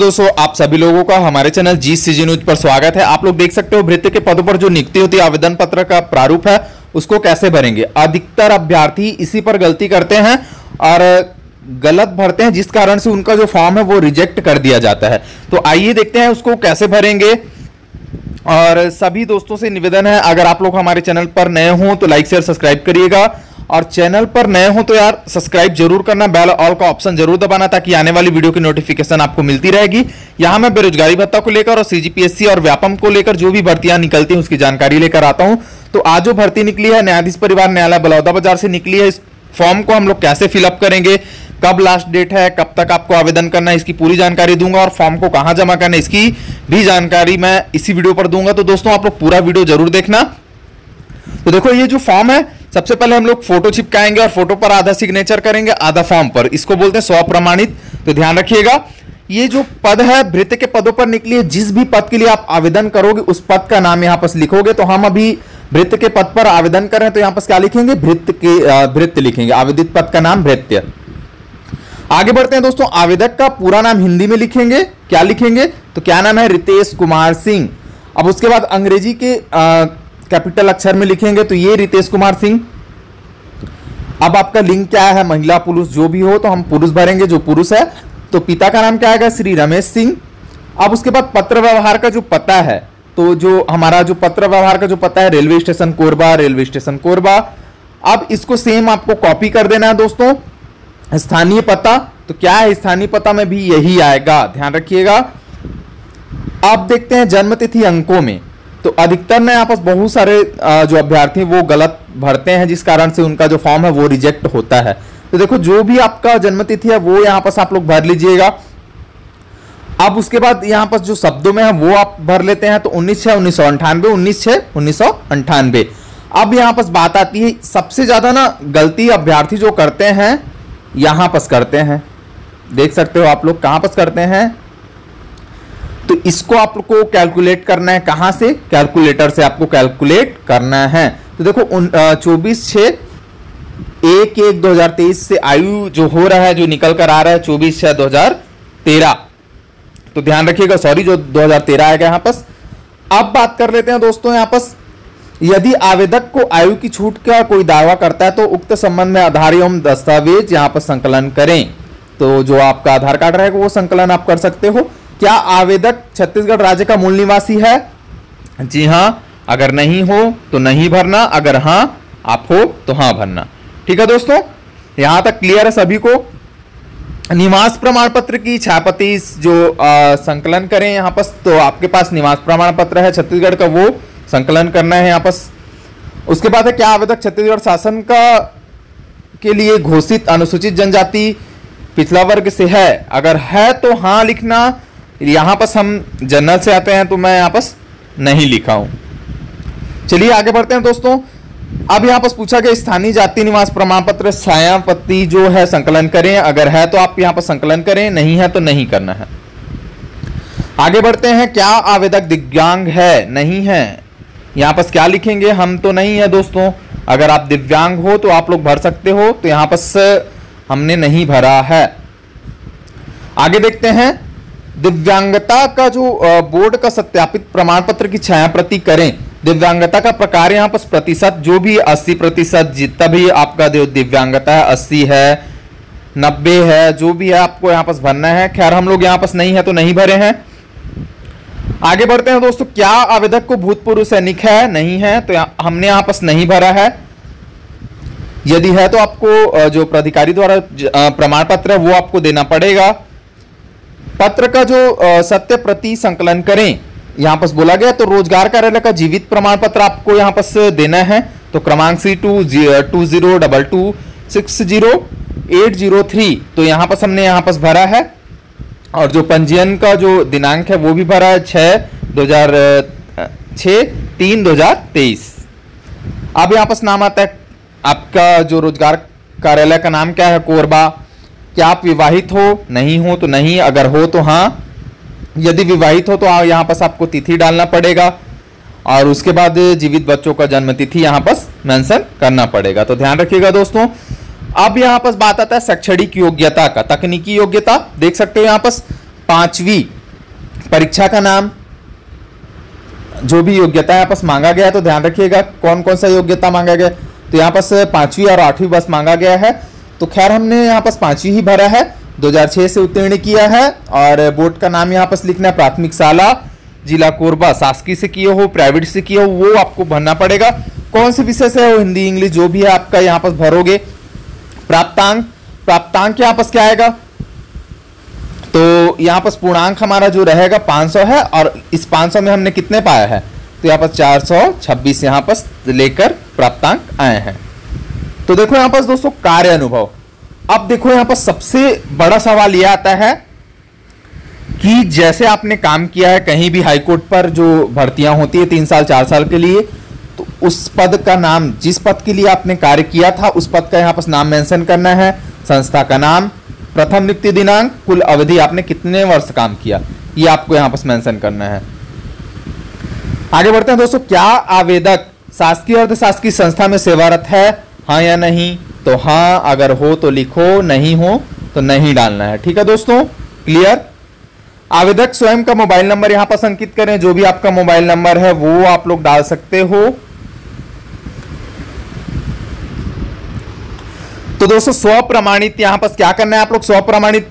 दोस्तों आप सभी लोगों का हमारे चैनल जी न्यूज पर स्वागत है। आप लोग देख सकते हो भृत्य के पदों पर जो नियुक्ति होती है आवेदन पत्र का प्रारूप है उसको कैसे भरेंगे। अधिकतर अभ्यर्थी इसी पर गलती करते हैं और गलत भरते हैं, जिस कारण से उनका जो फॉर्म है वो रिजेक्ट कर दिया जाता है। तो आइए देखते हैं उसको कैसे भरेंगे। और सभी दोस्तों से निवेदन है, अगर आप लोग हमारे चैनल पर नए हो तो लाइक शेयर सब्सक्राइब करिएगा, और चैनल पर नए हो तो यार सब्सक्राइब जरूर करना, बेल ऑल का ऑप्शन जरूर दबाना ताकि आने वाली वीडियो की नोटिफिकेशन आपको मिलती रहेगी। यहां मैं बेरोजगारी भत्ता को लेकर और सीजीपीएससी और व्यापम को लेकर जो भी भर्तियां निकलती हैं उसकी जानकारी लेकर आता हूं। तो आज जो भर्ती निकली है न्यायाधीश परिवार न्यायालय बलौदाबाजार से निकली है। इस फॉर्म को हम लोग कैसे फिलअप करेंगे, कब लास्ट डेट है, कब तक आपको आवेदन करना है, इसकी पूरी जानकारी दूंगा, और फॉर्म को कहां जमा करना है इसकी भी जानकारी मैं इसी वीडियो पर दूंगा। तो दोस्तों आप लोग पूरा वीडियो जरूर देखना। तो देखो ये जो फॉर्म है, सबसे पहले हम लोग फोटो चिपकाएंगे और फोटो पर आधा सिग्नेचर करेंगे, आधा फॉर्म पर। इसको बोलते हैं स्वप्रमाणित। तो ध्यान रखिएगा, ये जो पद है भृत्य के पदों पर निकली है, जिस भी पद के लिए आप आवेदन करोगे उस पद का नाम यहां पर लिखोगे। तो हम अभी भृत्य के पद पर आवेदन कर रहे हैं, तो यहां पर क्या लिखेंगे, भृत्य लिखेंगे, आवेदित पद का नाम भृत्य। आगे बढ़ते हैं दोस्तों, आवेदक का पूरा नाम हिंदी में लिखेंगे। क्या लिखेंगे, तो क्या नाम है, रितेश कुमार सिंह। अब उसके बाद अंग्रेजी के कैपिटल अक्षर में लिखेंगे, तो ये रितेश कुमार सिंह। अब आपका लिंग क्या है, महिला पुरुष जो भी हो, तो हम पुरुष भरेंगे जो पुरुष है। तो पिता का नाम क्या आएगा, श्री रमेश सिंह। अब उसके बाद पत्र व्यवहार का जो पता है, तो जो हमारा जो पत्र व्यवहार का जो पता है, railway station Korba, railway station Korba. अब इसको सेम आपको कॉपी कर देना है दोस्तों। स्थानीय पता, तो क्या है, स्थानीय पता में भी यही आएगा, ध्यान रखिएगा। अब देखते हैं जन्म तिथि अंकों में, तो अधिकतर ना यहाँ पर बहुत सारे जो अभ्यर्थी वो गलत भरते हैं, जिस कारण से उनका जो फॉर्म है वो रिजेक्ट होता है। तो देखो जो भी आपका जन्म तिथि है वो यहाँ पर आप लोग भर लीजिएगा। अब उसके बाद यहाँ पर जो शब्दों में है वो आप भर लेते हैं, तो 19/6/1998, 19/6/1998। अब यहाँ पर बात आती है, सबसे ज्यादा ना गलती अभ्यर्थी जो करते हैं यहां पर करते हैं, देख सकते हो आप लोग कहां पर करते हैं। तो इसको आपको कैलकुलेट करना है, कहां से, कैलकुलेटर से आपको कैलकुलेट करना है। तो देखो 24/6/2023 से आयु जो हो रहा है, जो निकल कर आ रहा है 24/6/2013। तो ध्यान रखिएगा, सॉरी जो 2013 आएगा यहां पर। अब बात कर लेते हैं दोस्तों यहां पर, यदि आवेदक को आयु की छूट का कोई दावा करता है तो उक्त संबंध में आधार एवं दस्तावेज यहाँ पर संकलन करें। तो जो आपका आधार कार्ड रहेगा वो संकलन आप कर सकते हो। क्या आवेदक छत्तीसगढ़ राज्य का मूल निवासी है, जी हाँ। अगर नहीं हो तो नहीं भरना, अगर हाँ आप हो तो हाँ भरना। ठीक है दोस्तों, यहां तक क्लियर है सभी को। निवास प्रमाण पत्र की छायाप्रति जो संकलन करें यहाँ पर, तो आपके पास निवास प्रमाण पत्र है छत्तीसगढ़ का, वो संकलन करना है यहाँ पर। उसके बाद है, क्या आवेदक छत्तीसगढ़ शासन का के लिए घोषित अनुसूचित जनजाति पिछड़ा वर्ग से है, अगर है तो हाँ लिखना। यहाँ पर हम जनरल से आते हैं तो मैं यहाँ पर नहीं लिखा हूं। चलिए आगे बढ़ते हैं दोस्तों। अब यहाँ पर पूछा गया, स्थानीय जाति निवास प्रमाण पत्र छायाप्रति जो है संकलन करें, अगर है तो आप यहाँ पर संकलन करें, नहीं है तो नहीं करना है। आगे बढ़ते हैं, क्या आवेदक दिव्यांग है, नहीं है, यहाँ पर क्या लिखेंगे, हम तो नहीं है दोस्तों। अगर आप दिव्यांग हो तो आप लोग भर सकते हो, तो यहाँ पर हमने नहीं भरा है। आगे देखते हैं, दिव्यांगता का जो बोर्ड का सत्यापित प्रमाण पत्र की छायाप्रति करें। दिव्यांगता का प्रकार यहाँ पर प्रतिशत, जो भी 80% जितना भी आपका दिव्यांगता है, 80 है, 90 है, जो भी है आपको यहाँ पर भरना है। खैर हम लोग यहाँ पर नहीं है तो नहीं भरे हैं। आगे बढ़ते हैं दोस्तों, क्या आवेदक को भूतपूर्व सैनिक है, नहीं है, तो हमने यहाँ पर नहीं भरा है। यदि है तो आपको जो प्राधिकारी द्वारा प्रमाण पत्र है वो आपको देना पड़ेगा। पत्र का जो सत्य प्रति संकलन करें, यहाँ पर बोला गया, तो रोजगार कार्यालय का जीवित प्रमाण पत्र आपको यहाँ पर देना है। तो क्रमांक C2022060803, तो यहाँ पर हमने यहाँ पर भरा है। और जो पंजीयन का जो दिनांक है वो भी भरा है 6/3/2023। अब यहाँ पर नाम आता है आपका जो रोजगार कार्यालय का नाम क्या है, कोरबा। क्या आप विवाहित हो, नहीं हो तो नहीं, अगर हो तो हाँ। यदि विवाहित हो तो यहाँ पर आपको तिथि डालना पड़ेगा, और उसके बाद जीवित बच्चों का जन्म तिथि यहाँ पर मेंशन करना पड़ेगा। तो ध्यान रखिएगा दोस्तों। अब यहाँ पर बात आता है शैक्षणिक योग्यता का, तकनीकी योग्यता। देख सकते हो यहाँ पर 5वीं परीक्षा का नाम, जो भी योग्यता यहाँ पर मांगा गया है, तो ध्यान रखिएगा कौन कौन सा योग्यता मांगा गया। तो यहाँ पर 5वीं और 8वीं बस मांगा गया है। तो खैर हमने यहाँ पर 5वीं ही भरा है, 2006 से उत्तीर्ण किया है। और बोर्ड का नाम यहाँ पर लिखना है प्राथमिक शाला जिला कोरबा, शासकीय से किए हो प्राइवेट से किए हो वो आपको भरना पड़ेगा। कौन से विषय से हो, हिंदी इंग्लिश जो भी है आपका यहाँ पर भरोगे। प्राप्तांक यहाँ पर क्या आएगा, तो यहाँ पर पूर्णांक हमारा जो रहेगा 500 है, और इस 500 में हमने कितने पाया है, तो यहाँ पर 426 यहाँ पर लेकर प्राप्तांक आए हैं। तो देखो यहाँ पर दोस्तों कार्य अनुभव। अब देखो यहाँ पर सबसे बड़ा सवाल यह आता है कि जैसे आपने काम किया है कहीं भी हाईकोर्ट पर, जो भर्तियां होती है 3 साल 4 साल के लिए, तो उस पद का नाम, जिस पद के लिए आपने कार्य किया था उस पद का यहाँ पर नाम मेंशन करना है, संस्था का नाम, प्रथम नियुक्ति दिनांक, कुल अवधि, आपने कितने वर्ष काम किया, ये आपको यहाँ पर मेंशन करना है। आगे बढ़ते हैं दोस्तों। क्या आवेदक शासकीय अर्धशासकीय संस्था में सेवारत है, हाँ या नहीं, तो हाँ अगर हो तो लिखो, नहीं हो तो नहीं डालना है। ठीक है दोस्तों, क्लियर। आवेदक स्वयं का मोबाइल नंबर यहां पर अंकित करें, जो भी आपका मोबाइल नंबर है वो आप लोग डाल सकते हो। तो दोस्तों स्व प्रमाणित यहां पर क्या करना है, आप लोग स्व प्रमाणित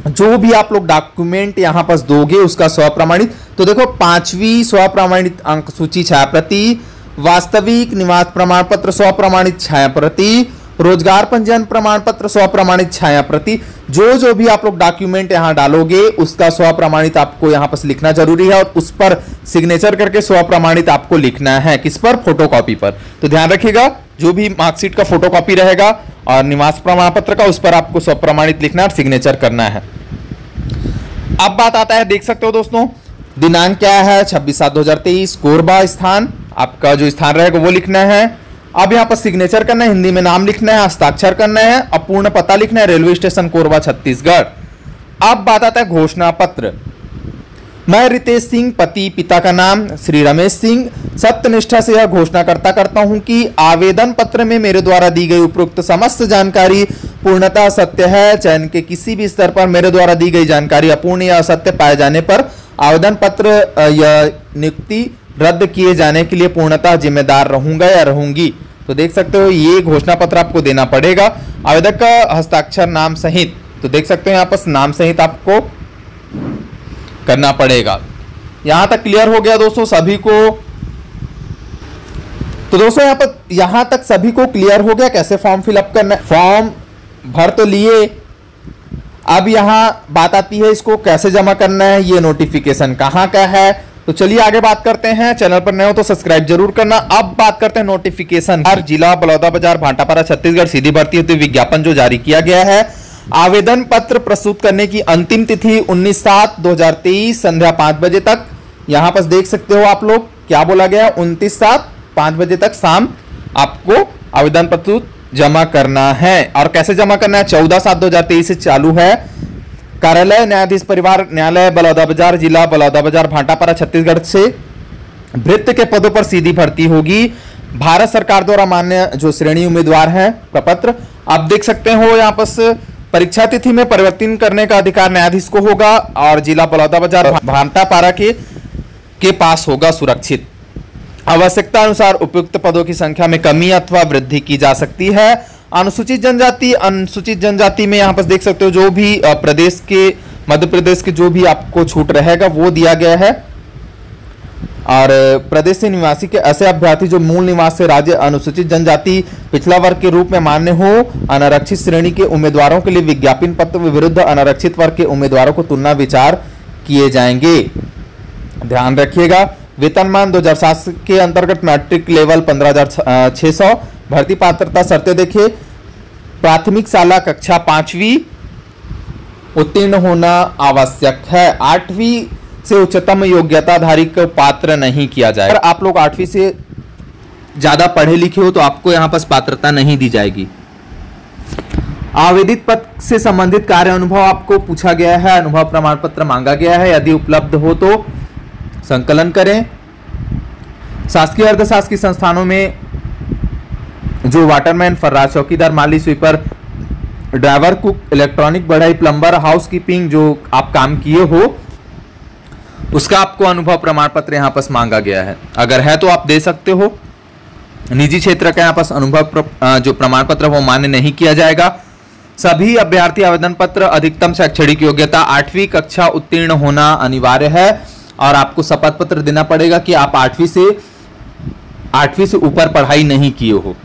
जो भी आप लोग डॉक्यूमेंट यहां पर दोगे उसका स्व प्रमाणित। तो देखो 5वीं स्व प्रमाणित अंक सूची छाया प्रति, वास्तविक निवास प्रमाण पत्र स्व प्रमाणित छाया प्रति, रोजगार पंजीयन प्रमाण पत्र स्व प्रमाणित छाया प्रति, जो भी आप लोग डॉक्यूमेंट यहां डालोगे उसका स्व प्रमाणित आपको यहां पर लिखना जरूरी है, और उस पर सिग्नेचर करके स्व प्रमाणित आपको लिखना है। किस पर, फोटोकॉपी पर। तो ध्यान रखिएगा जो भी मार्कशीट का फोटोकॉपी रहेगा और निवास प्रमाण पत्र का, उस पर आपको स्व प्रमाणित लिखना और सिग्नेचर करना है। अब बात आता है, देख सकते हो दोस्तों, दिनांक क्या है 26/7/2023, कोरबा स्थान, आपका जो स्थान रहेगा वो लिखना है। अब यहाँ पर सिग्नेचर करना है, हिंदी में नाम लिखना है, हस्ताक्षर करना है, अपूर्ण पता लिखना है, रेलवे स्टेशन कोरबा छत्तीसगढ़। अब बात आता है घोषणा पत्र। मैं रितेश सिंह, पति पिता का नाम श्री रमेश सिंह, सत्यनिष्ठा से यह घोषणा करता हूं कि आवेदन पत्र में मेरे द्वारा दी गई उपरोक्त समस्त जानकारी पूर्णतः सत्य है। चयन के किसी भी स्तर पर मेरे द्वारा दी गई जानकारी अपूर्ण या असत्य पाए जाने पर आवेदन पत्र या नियुक्ति रद्द किए जाने के लिए पूर्णतः जिम्मेदार रहूंगा या रहूंगी। तो देख सकते हो ये घोषणा पत्र आपको देना पड़ेगा आवेदक का हस्ताक्षर नाम सहित। तो देख सकते हो यहाँ पर नाम सहित आपको करना पड़ेगा। यहां तक क्लियर हो गया दोस्तों सभी को। तो दोस्तों यहां तक सभी को क्लियर हो गया कैसे फॉर्म फिलअप करना है। फॉर्म भर तो लिए, अब यहां बात आती है इसको कैसे जमा करना है, ये नोटिफिकेशन कहां का है। तो चलिए आगे बात करते हैं। चैनल पर नए हो तो सब्सक्राइब जरूर करना। अब बात करते हैं नोटिफिकेशन। हर जिला बलौदाबाजार भाटापारा छत्तीसगढ़ सीधी भर्ती हेतु विज्ञापन जो जारी किया गया है। आवेदन पत्र प्रस्तुत करने की अंतिम तिथि 19/7/2023 संध्या 5 बजे तक। यहां पर देख सकते हो आप लोग क्या बोला गया, 29/7 5 बजे तक शाम आपको आवेदन पत्र जमा करना है। और कैसे जमा करना है, 14/7/2023 से चालू है। कार्यालय न्यायाधीश परिवार न्यायालय बलौदाबाजार जिला बलौदाबाजार भाटापारा छत्तीसगढ़ से भृत्य के पदों पर सीधी भर्ती होगी। भारत सरकार द्वारा मान्य जो श्रेणी उम्मीदवार हैं प्रपत्र। आप देख सकते हो यहाँ पर परीक्षा तिथि में परिवर्तन करने का अधिकार न्यायाधीश को होगा और जिला बलौदाबाजार भाटापारा के पास होगा सुरक्षित। आवश्यकता अनुसार उपयुक्त पदों की संख्या में कमी अथवा वृद्धि की जा सकती है। अनुसूचित जनजाति में यहाँ पर देख सकते हो जो भी प्रदेश के मध्य प्रदेश के जो भी आपको छूट रहेगा वो दिया गया है। और प्रदेश से निवासी के ऐसे अभ्यर्थी जो मूल निवास से राज्य अनुसूचित जनजाति पिछड़ा वर्ग के रूप में मान्य हो, अनारक्षित श्रेणी के उम्मीदवारों के लिए विज्ञापन पत्र विरुद्ध अनारक्षित वर्ग के उम्मीदवारों को तुलना विचार किए जाएंगे। ध्यान रखिएगा। वेतनमान 2007 के अंतर्गत मैट्रिक लेवल 15,600। भर्ती पात्रता शर्तें देखिए, प्राथमिक शाला कक्षा 5वीं उत्तीर्ण होना आवश्यक है। 8वीं से उच्चतम योग्यताधारी को पात्र नहीं किया जाए। अगर आप लोग 8वीं से ज्यादा पढ़े लिखे हो तो आपको यहाँ पर पात्रता नहीं दी जाएगी। आवेदित पद से संबंधित कार्य अनुभव आपको पूछा गया है, अनुभव प्रमाण पत्र मांगा गया है। यदि उपलब्ध हो तो संकलन करें। शासकीय अर्धशासकीय संस्थानों में जो वाटरमैन, फर्रार, चौकीदार, माली, स्वीपर, ड्राइवर, कुक, इलेक्ट्रॉनिक बढ़ई, प्लम्बर, हाउस कीपिंग जो आप काम किए हो उसका आपको अनुभव प्रमाण पत्र यहाँ पर मांगा गया है। अगर है तो आप दे सकते हो। निजी क्षेत्र का यहाँ पर अनुभव जो प्रमाण पत्र वो मान्य नहीं किया जाएगा। सभी अभ्यर्थी आवेदन पत्र अधिकतम शैक्षणिक योग्यता 8वीं कक्षा उत्तीर्ण होना अनिवार्य है और आपको शपथ पत्र देना पड़ेगा कि आप 8वीं से ऊपर पढ़ाई नहीं किए हो।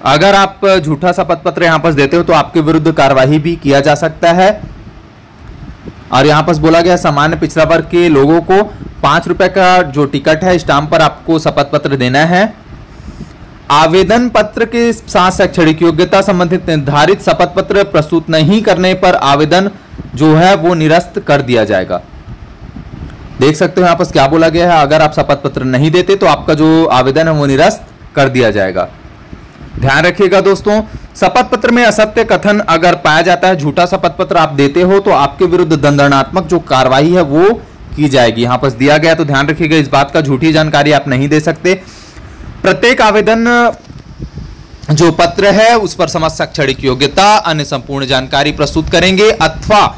अगर आप झूठा शपथ पत्र यहाँ पर देते हो तो आपके विरुद्ध कार्यवाही भी किया जा सकता है। और यहाँ पर बोला गया सामान्य पिछड़ा वर्ग के लोगों को 5 रुपए का जो टिकट है स्टाम्प पर आपको शपथ पत्र देना है। आवेदन पत्र के साथ शैक्षणिक योग्यता संबंधित निर्धारित शपथ पत्र प्रस्तुत नहीं करने पर आवेदन जो है वो निरस्त कर दिया जाएगा। देख सकते हो यहाँ पर क्या बोला गया है, अगर आप शपथ पत्र नहीं देते तो आपका जो आवेदन है वो निरस्त कर दिया जाएगा। ध्यान रखिएगा दोस्तों, शपथ पत्र में असत्य कथन अगर पाया जाता है, झूठा शपथ पत्र आप देते हो तो आपके विरुद्ध दंडात्मक जो कार्रवाई है वो की जाएगी। यहां पर दिया गया तो ध्यान रखिएगा इस बात का, झूठी जानकारी आप नहीं दे सकते। प्रत्येक आवेदन जो पत्र है उस पर समस्त शैक्षणिक योग्यता अन्य संपूर्ण जानकारी प्रस्तुत करेंगे अथवा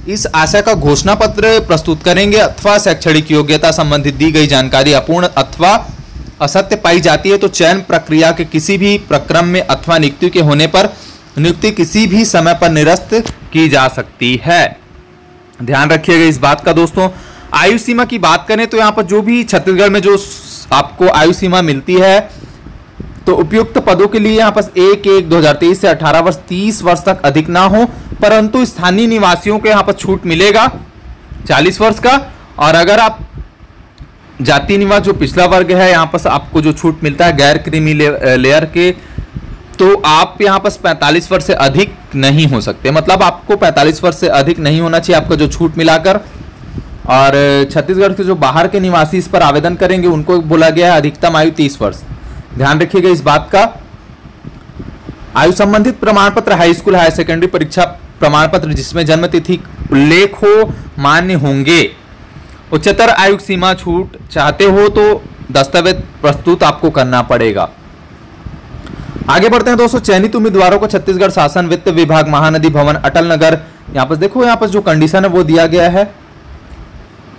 इस आशय का घोषणा पत्र प्रस्तुत करेंगे अथवा शैक्षणिक योग्यता संबंधित दी गई जानकारी अपूर्ण अथवा असत्य पाई जाती है तो चयन प्रक्रिया के किसी भी प्रक्रम में अथवा नियुक्ति के होने पर नियुक्ति किसी भी समय पर निरस्त की जा सकती है। ध्यान रखिएगा इस बात का दोस्तों। आयु सीमा की बात करें तो यहाँ पर जो भी छत्तीसगढ़ में जो आपको आयु सीमा मिलती है तो उपयुक्त पदों के लिए यहाँ पर 1/1/2023 से 18 वर्ष 30 वर्ष तक अधिक ना हो, परंतु स्थानीय निवासियों को यहाँ पर छूट मिलेगा 40 वर्ष का। और अगर आप जाति निवास जो पिछला वर्ग है यहाँ पर आपको जो छूट मिलता है गैर क्रीमी लेयर के, तो आप यहाँ पर 45 वर्ष से अधिक नहीं हो सकते, मतलब आपको 45 वर्ष से अधिक नहीं होना चाहिए आपका जो छूट मिलाकर। और छत्तीसगढ़ के जो बाहर के निवासी इस पर आवेदन करेंगे उनको बोला गया है अधिकतम आयु 30 वर्ष। ध्यान रखिएगा इस बात का। आयु संबंधित प्रमाण पत्र हाई स्कूल हायर सेकेंडरी परीक्षा प्रमाण पत्र जिसमें जन्म तिथि उल्लेख हो मान्य होंगे। उच्चतर आयु सीमा छूट चाहते हो तो दस्तावेज प्रस्तुत आपको करना पड़ेगा। आगे बढ़ते हैं दोस्तों। चयनित उम्मीदवारों को छत्तीसगढ़ शासन वित्त विभाग महानदी भवन अटल नगर, यहाँ पर देखो यहाँ पर जो कंडीशन है वो दिया गया है।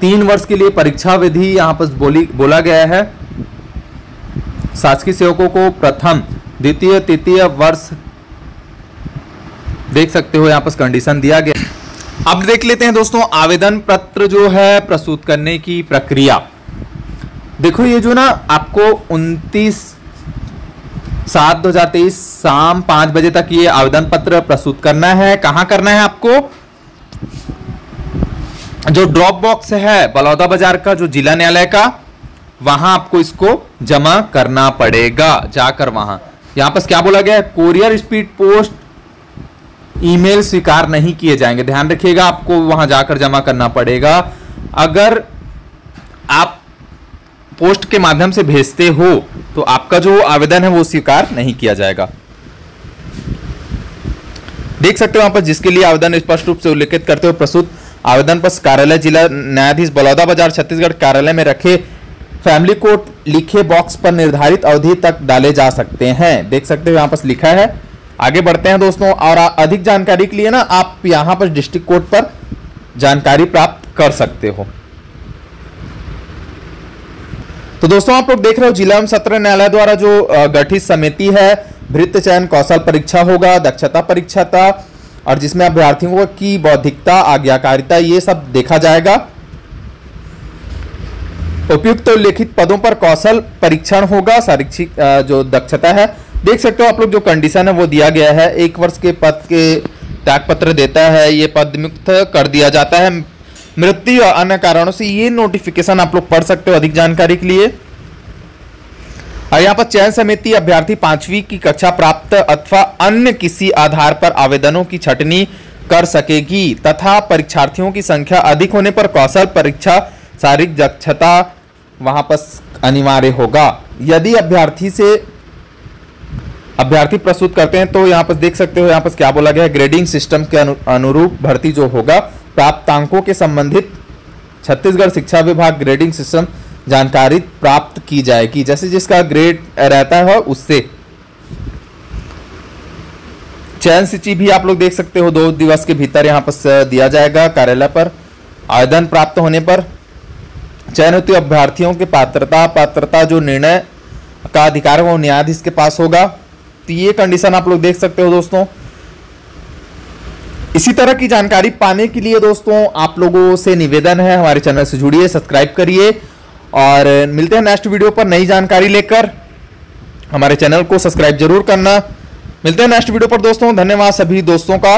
3 वर्ष के लिए परीक्षा विधि यहाँ पर बोला गया है। शासकीय सेवकों को प्रथम द्वितीय तृतीय वर्ष देख सकते हो यहाँ पर कंडीशन दिया गया। अब देख लेते हैं दोस्तों आवेदन पत्र जो है प्रस्तुत करने की प्रक्रिया। देखो ये जो ना आपको 29/7/2023 शाम 5 बजे तक ये आवेदन पत्र प्रस्तुत करना है। कहां करना है आपको? जो ड्रॉप बॉक्स है बलौदा बाजार का जो जिला न्यायालय का, वहां आपको इसको जमा करना पड़ेगा जाकर वहां। यहां पर क्या बोला गया है? कोरियर स्पीड पोस्ट ईमेल स्वीकार नहीं किए जाएंगे। ध्यान रखिएगा आपको वहां जाकर जमा करना पड़ेगा। अगर आप पोस्ट के माध्यम से भेजते हो तो आपका जो आवेदन है वो स्वीकार नहीं किया जाएगा। देख सकते हो वहां पर जिसके लिए आवेदन स्पष्ट रूप से उल्लेखित करते हुए प्रस्तुत आवेदन पत्र कार्यालय जिला न्यायाधीश बलौदा बाजार छत्तीसगढ़ कार्यालय में रखे फैमिली कोर्ट लिखे बॉक्स पर निर्धारित अवधि तक डाले जा सकते हैं। देख सकते हो यहां पर लिखा है। आगे बढ़ते हैं दोस्तों और अधिक जानकारी के लिए ना आप यहां पर डिस्ट्रिक्ट कोर्ट पर जानकारी प्राप्त कर सकते हो। तो दोस्तों आप लोग देख रहे हो जिला एवं सत्र न्यायालय द्वारा जो गठित समिति है भृत्य चयन कौशल परीक्षा होगा, दक्षता परीक्षा था, और जिसमें अभ्यर्थियों की बौद्धिकता आज्ञाकारिता ये सब देखा जाएगा। उपयुक्त उल्लेखित पदों पर कौशल परीक्षण होगा, शैक्षिक जो दक्षता है। देख सकते हो आप लोग जो कंडीशन है वो दिया गया है। 1 वर्ष के पद के त्याग पत्र देता है, ये पद मुक्त कर दिया जाता है मृत्यु और अन्य कारणों से। ये नोटिफिकेशन आप लोग पढ़ सकते हो अधिक जानकारी के लिए। और यहाँ पर चयन समिति अभ्यर्थी 5वीं की कक्षा प्राप्त अथवा अन्य किसी आधार पर आवेदनों की छंटनी कर सकेगी तथा परीक्षार्थियों की संख्या अधिक होने पर कौशल परीक्षा शारीरिक दक्षता वहां पर अनिवार्य होगा। यदि अभ्यर्थी प्रस्तुत करते हैं तो यहाँ पर देख सकते हो यहाँ पर क्या बोला गया है, ग्रेडिंग सिस्टम के अनुरूप भर्ती जो होगा प्राप्त अंकों के संबंधित छत्तीसगढ़ शिक्षा विभाग ग्रेडिंग सिस्टम जानकारी प्राप्त की जाएगी। जैसे जिसका ग्रेड रहता है उससे चयन सूची भी आप लोग देख सकते हो 2 दिवस के भीतर यहाँ पर दिया जाएगा कार्यालय पर। आवेदन प्राप्त होने पर चयनित अभ्यर्थियों के पात्रता जो निर्णय का अधिकार है वो न्यायाधीश के पास होगा। तो ये कंडीशन आप लोग देख सकते हो दोस्तों। इसी तरह की जानकारी पाने के लिए दोस्तों आप लोगों से निवेदन है, हमारे चैनल से जुड़िए, सब्सक्राइब करिए और मिलते हैं नेक्स्ट वीडियो पर नई जानकारी लेकर। हमारे चैनल को सब्सक्राइब जरूर करना। मिलते हैं नेक्स्ट वीडियो पर दोस्तों। धन्यवाद सभी दोस्तों का।